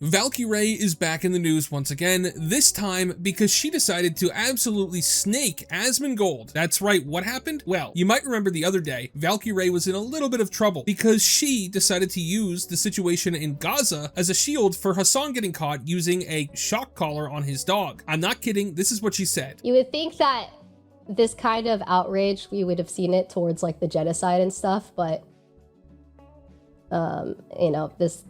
Valkyrae is back in the news once again, this time because she decided to absolutely snake Asmongold. That's right, what happened? Well, you might remember the other day, Valkyrae was in a little bit of trouble because she decided to use the situation in Gaza as a shield for Hasan getting caught using a shock collar on his dog. I'm not kidding, this is what she said. You would think that this kind of outrage, we would have seen it towards like the genocide and stuff, but you know, this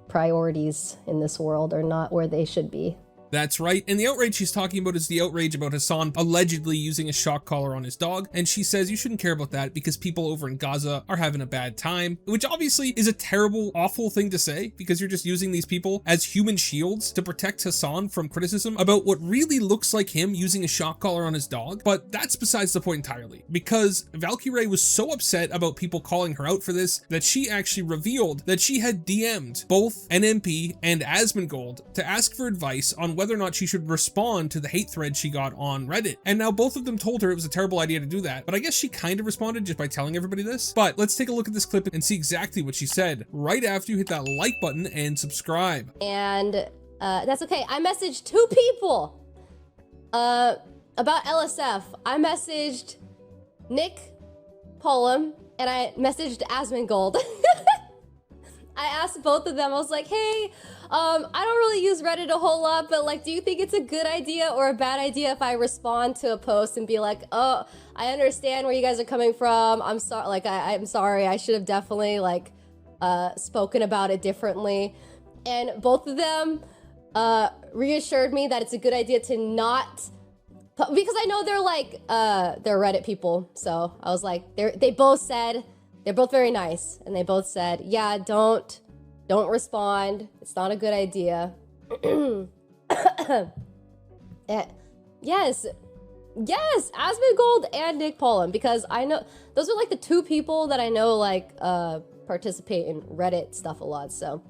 priorities in this world are not where they should be. That's right, and the outrage she's talking about is the outrage about Hasan allegedly using a shock collar on his dog, and she says you shouldn't care about that because people over in Gaza are having a bad time, which obviously is a terrible, awful thing to say because you're just using these people as human shields to protect Hasan from criticism about what really looks like him using a shock collar on his dog, but that's besides the point entirely, because Valkyrae was so upset about people calling her out for this that she actually revealed that she had DM'd both NMP and Asmongold to ask for advice on whether or not she should respond to the hate thread she got on Reddit. And now both of them told her it was a terrible idea to do that, but I guess she kind of responded just by telling everybody this. But let's take a look at this clip and see exactly what she said right after you hit that like button and subscribe. And that's okay. I messaged 2 people about LSF. I messaged Nick Pollum and I messaged Asmongold. I asked both of them, I was like, hey, I don't really use Reddit a whole lot, but like, do you think it's a good idea or a bad idea if I respond to a post and be like, oh, I understand where you guys are coming from. I'm sorry, like, I'm sorry, I should have definitely like spoken about it differently. And both of them reassured me that it's a good idea to not, because I know they're like, they're Reddit people. So I was like, they both said, they're both very nice, and they both said, yeah, don't respond. It's not a good idea. Yes, Asmongold and Nick Pollum, because I know, those are like the 2 people that I know like participate in Reddit stuff a lot, so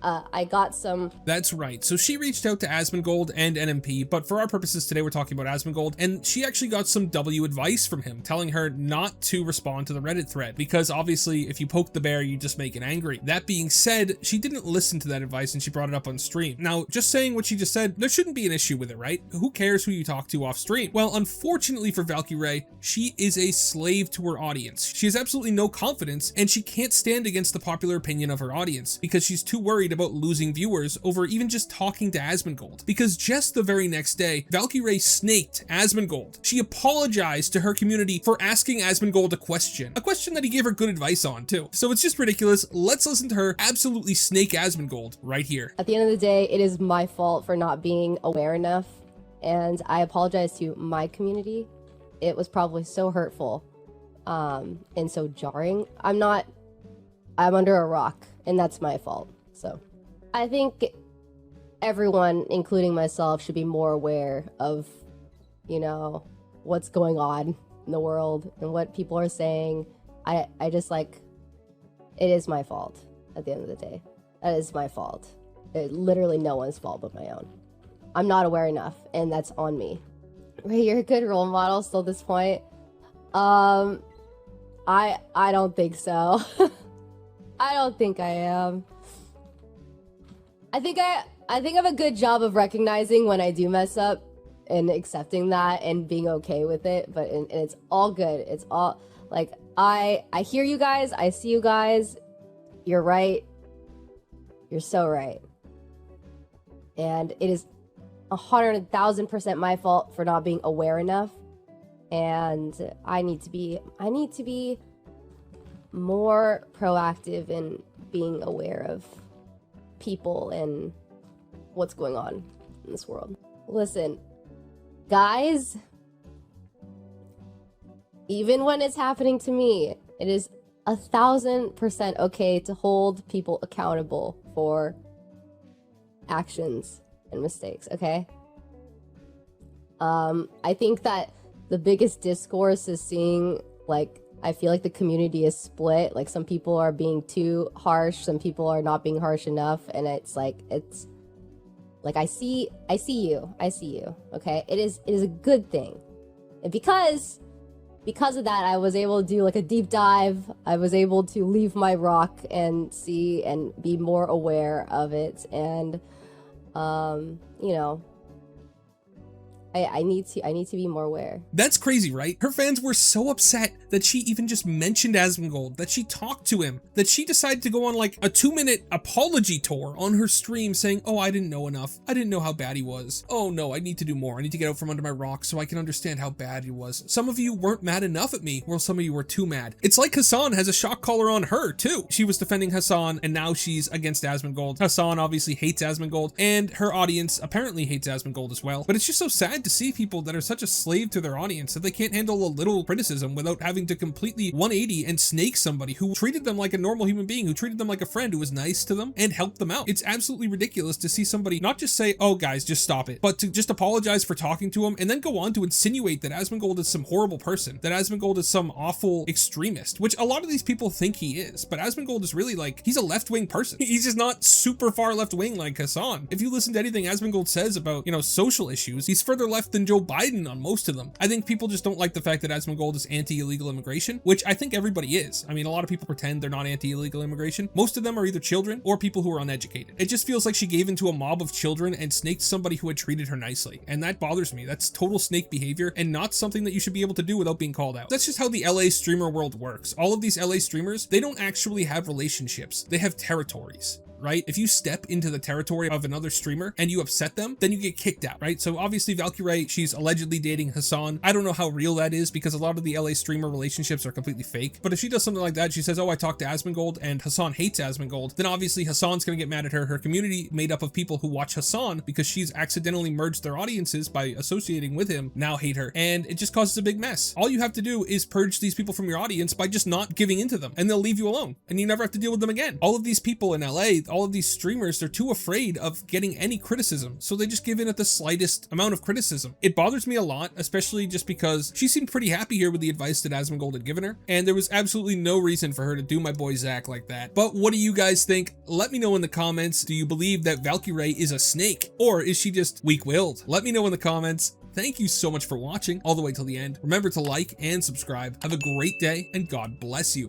I got some. That's right. So she reached out to Asmongold and NMP, but for our purposes today, we're talking about Asmongold, and she actually got some W advice from him, telling her not to respond to the Reddit thread, because obviously if you poke the bear, you just make it angry. That being said, she didn't listen to that advice and she brought it up on stream. Now, just saying what she just said, there shouldn't be an issue with it, right? Who cares who you talk to off stream? Well, unfortunately for Valkyrae, she is a slave to her audience. She has absolutely no confidence, and she can't stand against the popular opinion of her audience because she's too worried about losing viewers over even just talking to Asmongold. Because just the very next day, Valkyrae snaked Asmongold. She apologized to her community for asking Asmongold a question that he gave her good advice on too. So it's just ridiculous. Let's listen to her absolutely snake Asmongold right here. At the end of the day, it is my fault for not being aware enough, and I apologize to my community. It was probably so hurtful and so jarring. I'm under a rock, and that's my fault. So I think everyone, including myself, should be more aware of, you know, what's going on in the world and what people are saying. I just like, it is my fault at the end of the day. That is my fault. It's literally no one's fault but my own. I'm not aware enough, and that's on me. Ray, you're a good role model still at this point. I don't think so. I don't think I am. I think I have a good job of recognizing when I do mess up and accepting that and being okay with it, but and it's all good. It's all like, I hear you guys, I see you guys. You're right. You're so right. And it is 100,000% my fault for not being aware enough. And I need to be more proactive in being aware of people and what's going on in this world. Listen, guys, even when it's happening to me, it is 1,000% okay to hold people accountable for actions and mistakes, okay? I think that the biggest discourse is seeing, like, I feel like the community is split. Like, some people are being too harsh, some people are not being harsh enough, and it's like I see you, okay? It is a good thing. And because of that, I was able to do like a deep dive. I was able to leave my rock and see and be more aware of it. And You know, I need to be more aware. That's crazy, right? Her fans were so upset that she even just mentioned Asmongold, that she talked to him, that she decided to go on like a 2-minute apology tour on her stream saying, oh, I didn't know enough. I didn't know how bad he was. Oh no, I need to do more. I need to get out from under my rock so I can understand how bad he was. Some of you weren't mad enough at me, while some of you were too mad. It's like Hasan has a shock collar on her too. She was defending Hasan and now she's against Asmongold. Hasan obviously hates Asmongold and her audience apparently hates Asmongold as well. But it's just so sad to see people that are such a slave to their audience that they can't handle a little criticism without having to completely 180 and snake somebody who treated them like a normal human being, who treated them like a friend, who was nice to them and helped them out. It's absolutely ridiculous to see somebody not just say, oh guys, just stop it, but to just apologize for talking to him and then go on to insinuate that Asmongold is some horrible person, that Asmongold is some awful extremist, which a lot of these people think he is. But Asmongold is really like, he's a left-wing person. He's just not super far left-wing like Hasan. If you listen to anything Asmongold says about, you know, social issues, he's further left than Joe Biden on most of them. I think people just don't like the fact that Asmongold is anti-illegal immigration, which I think everybody is. I mean, a lot of people pretend they're not anti-illegal immigration. Most of them are either children or people who are uneducated. It just feels like she gave into a mob of children and snaked somebody who had treated her nicely. And that bothers me. That's total snake behavior and not something that you should be able to do without being called out. That's just how the LA streamer world works. All of these LA streamers, they don't actually have relationships. They have territories. Right? If you step into the territory of another streamer and you upset them, then you get kicked out, right? So obviously Valkyrae, she's allegedly dating Hasan. I don't know how real that is because a lot of the LA streamer relationships are completely fake. But if she does something like that, she says, oh, I talked to Asmongold and Hasan hates Asmongold, then obviously Hasan's gonna get mad at her. Her community made up of people who watch Hasan because she's accidentally merged their audiences by associating with him, now hate her. And it just causes a big mess. All you have to do is purge these people from your audience by just not giving into them and they'll leave you alone and you never have to deal with them again. All of these people in LA, all of these streamers, they're too afraid of getting any criticism, so they just give in at the slightest amount of criticism. It bothers me a lot, especially just because she seemed pretty happy here with the advice that Asmongold had given her, and there was absolutely no reason for her to do my boy Zach like that. But what do you guys think? Let me know in the comments. Do you believe that Valkyrae is a snake, or is she just weak-willed? Let me know in the comments. Thank you so much for watching all the way till the end. Remember to like and subscribe. Have a great day, and God bless you.